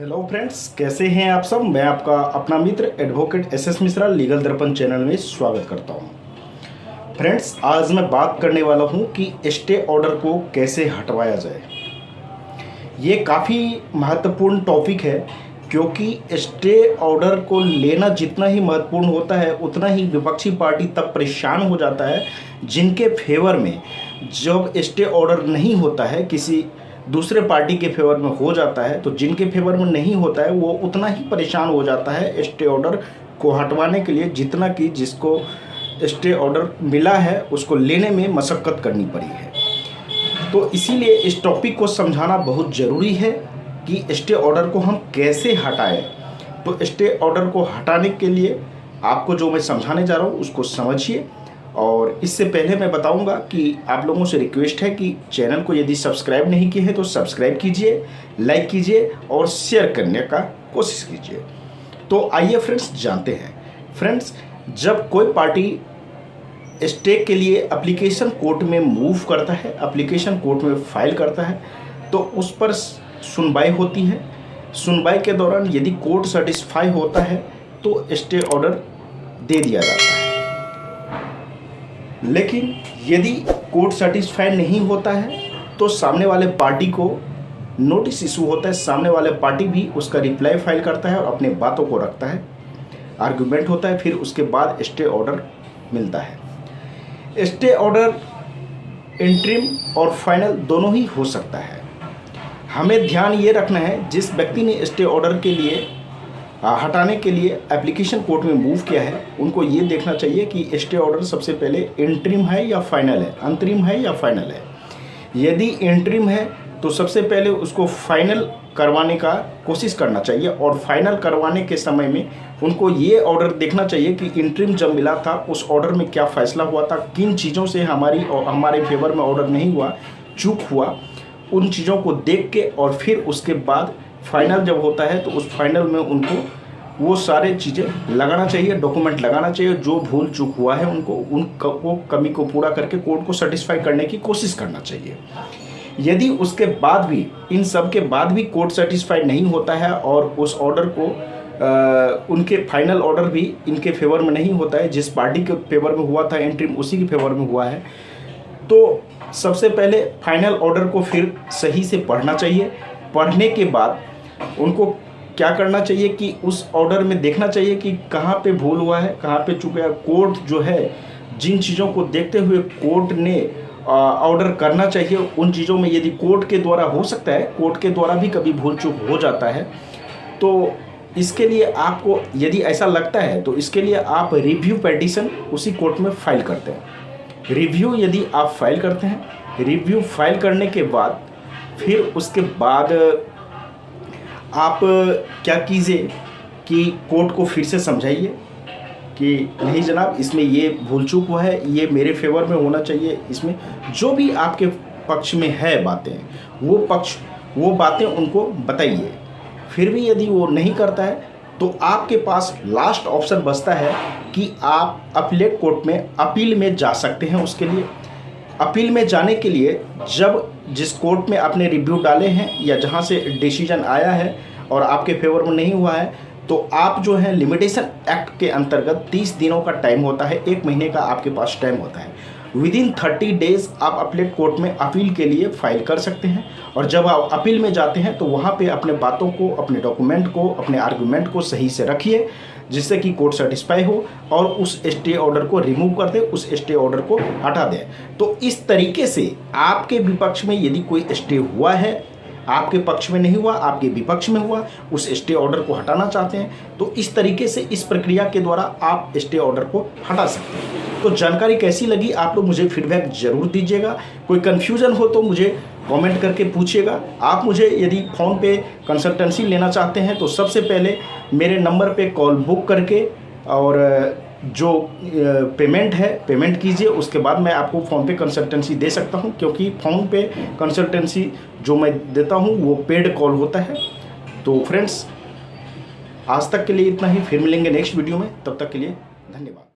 Hello friends, कैसे हैं आप सब। मैं आपका अपना मित्र एडवोकेट एसएस मिश्रा लीगल दर्पण चैनल में स्वागत करता हूं। फ्रेंड्स, आज मैं बात करने वाला हूं कि स्टे ऑर्डर को कैसे हटवाया जाए। ये काफ़ी महत्वपूर्ण टॉपिक है, क्योंकि स्टे ऑर्डर को लेना जितना ही महत्वपूर्ण होता है उतना ही विपक्षी पार्टी तब परेशान हो जाता है जिनके फेवर में जब स्टे ऑर्डर नहीं होता है, किसी दूसरे पार्टी के फेवर में हो जाता है, तो जिनके फेवर में नहीं होता है वो उतना ही परेशान हो जाता है स्टे ऑर्डर को हटवाने के लिए जितना कि जिसको स्टे ऑर्डर मिला है उसको लेने में मशक्क़त करनी पड़ी है। तो इसीलिए इस टॉपिक को समझाना बहुत ज़रूरी है कि स्टे ऑर्डर को हम कैसे हटाएं। तो स्टे ऑर्डर को हटाने के लिए आपको जो मैं समझाने जा रहा हूँ उसको समझिए। और इससे पहले मैं बताऊंगा कि आप लोगों से रिक्वेस्ट है कि चैनल को यदि सब्सक्राइब नहीं किए हैं तो सब्सक्राइब कीजिए, लाइक कीजिए और शेयर करने का कोशिश कीजिए। तो आइए फ्रेंड्स जानते हैं। फ्रेंड्स, जब कोई पार्टी स्टे के लिए एप्लीकेशन कोर्ट में मूव करता है, एप्लीकेशन कोर्ट में फाइल करता है, तो उस पर सुनवाई होती है। सुनवाई के दौरान यदि कोर्ट सेटिस्फाई होता है तो स्टे ऑर्डर दे दिया जाता है। लेकिन यदि कोर्ट सेटिस्फाई नहीं होता है तो सामने वाले पार्टी को नोटिस इशू होता है, सामने वाले पार्टी भी उसका रिप्लाई फाइल करता है और अपने बातों को रखता है, आर्गुमेंट होता है, फिर उसके बाद स्टे ऑर्डर मिलता है। स्टे ऑर्डर इंटरिम और फाइनल दोनों ही हो सकता है। हमें ध्यान ये रखना है, जिस व्यक्ति ने स्टे ऑर्डर के लिए हटाने के लिए एप्लीकेशन कोर्ट में मूव किया है उनको ये देखना चाहिए कि स्टे ऑर्डर सबसे पहले इंटरिम है या फाइनल है, अंतरिम है या फाइनल है। यदि इंटरिम है तो सबसे पहले उसको फाइनल करवाने का कोशिश करना चाहिए, और फाइनल करवाने के समय में उनको ये ऑर्डर देखना चाहिए कि इंटरिम जब मिला था उस ऑर्डर में क्या फ़ैसला हुआ था, किन चीज़ों से हमारे फेवर में ऑर्डर नहीं हुआ, चूक हुआ, उन चीज़ों को देख के और फिर उसके बाद फाइनल जब होता है तो उस फाइनल में उनको वो सारे चीज़ें लगाना चाहिए, डॉक्यूमेंट लगाना चाहिए। जो भूल चूक हुआ है उनको कमी को पूरा करके कोर्ट को सेटिस्फाई करने की कोशिश करना चाहिए। यदि उसके बाद भी, इन सब के बाद भी कोर्ट सेटिस्फाई नहीं होता है और उस ऑर्डर को उनके फाइनल ऑर्डर भी इनके फेवर में नहीं होता है, जिस पार्टी के फेवर में हुआ था इंटरिम उसी के फेवर में हुआ है, तो सबसे पहले फाइनल ऑर्डर को फिर सही से पढ़ना चाहिए। पढ़ने के बाद उनको क्या करना चाहिए कि उस ऑर्डर में देखना चाहिए कि कहाँ पे भूल हुआ है, कहाँ पे चूक गया। कोर्ट जो है जिन चीज़ों को देखते हुए कोर्ट ने ऑर्डर करना चाहिए, उन चीज़ों में यदि कोर्ट के द्वारा हो सकता है, कोर्ट के द्वारा भी कभी भूल चूक हो जाता है, तो इसके लिए आपको यदि ऐसा लगता है तो इसके लिए आप रिव्यू पिटीशन उसी कोर्ट में फाइल करते हैं। रिव्यू यदि आप फाइल करते हैं, रिव्यू फाइल करने के बाद फिर उसके बाद आप क्या कीजिए कि कोर्ट को फिर से समझाइए कि नहीं जनाब, इसमें ये भूल चूक हुआ है, ये मेरे फेवर में होना चाहिए। इसमें जो भी आपके पक्ष में है बातें, वो बातें उनको बताइए। फिर भी यदि वो नहीं करता है तो आपके पास लास्ट ऑप्शन बचता है कि आप अपीलेट कोर्ट में अपील में जा सकते हैं। उसके लिए अपील में जाने के लिए जिस कोर्ट में आपने रिव्यू डाले हैं या जहां से डिसीजन आया है और आपके फेवर में नहीं हुआ है, तो आप जो है लिमिटेशन एक्ट के अंतर्गत 30 दिनों का टाइम होता है, 1 महीने का आपके पास टाइम होता है। विदिन 30 डेज आप अपीलेट कोर्ट में अपील के लिए फाइल कर सकते हैं। और जब आप अपील में जाते हैं तो वहाँ पे अपने बातों को, अपने डॉक्यूमेंट को, अपने आर्गूमेंट को सही से रखिए, जिससे कि कोर्ट सेटिस्फाई हो और उस स्टे ऑर्डर को रिमूव कर दे, उस स्टे ऑर्डर को हटा दे। तो इस तरीके से आपके विपक्ष में यदि कोई स्टे हुआ है, आपके पक्ष में नहीं हुआ, आपके विपक्ष में हुआ, उस स्टे ऑर्डर को हटाना चाहते हैं, तो इस तरीके से इस प्रक्रिया के द्वारा आप स्टे ऑर्डर को हटा सकते हैं। तो जानकारी कैसी लगी आप लोग मुझे फीडबैक ज़रूर दीजिएगा। कोई कन्फ्यूज़न हो तो मुझे कमेंट करके पूछिएगा। आप मुझे यदि फ़ोन पे कंसल्टेंसी लेना चाहते हैं तो सबसे पहले मेरे नंबर पे कॉल बुक करके और जो पेमेंट है पेमेंट कीजिए, उसके बाद मैं आपको फ़ोन पे कंसल्टेंसी दे सकता हूं, क्योंकि फ़ोन पे कंसल्टेंसी जो मैं देता हूं वो पेड कॉल होता है। तो फ्रेंड्स, आज तक के लिए इतना ही, फिर मिलेंगे नेक्स्ट वीडियो में, तब तक के लिए धन्यवाद।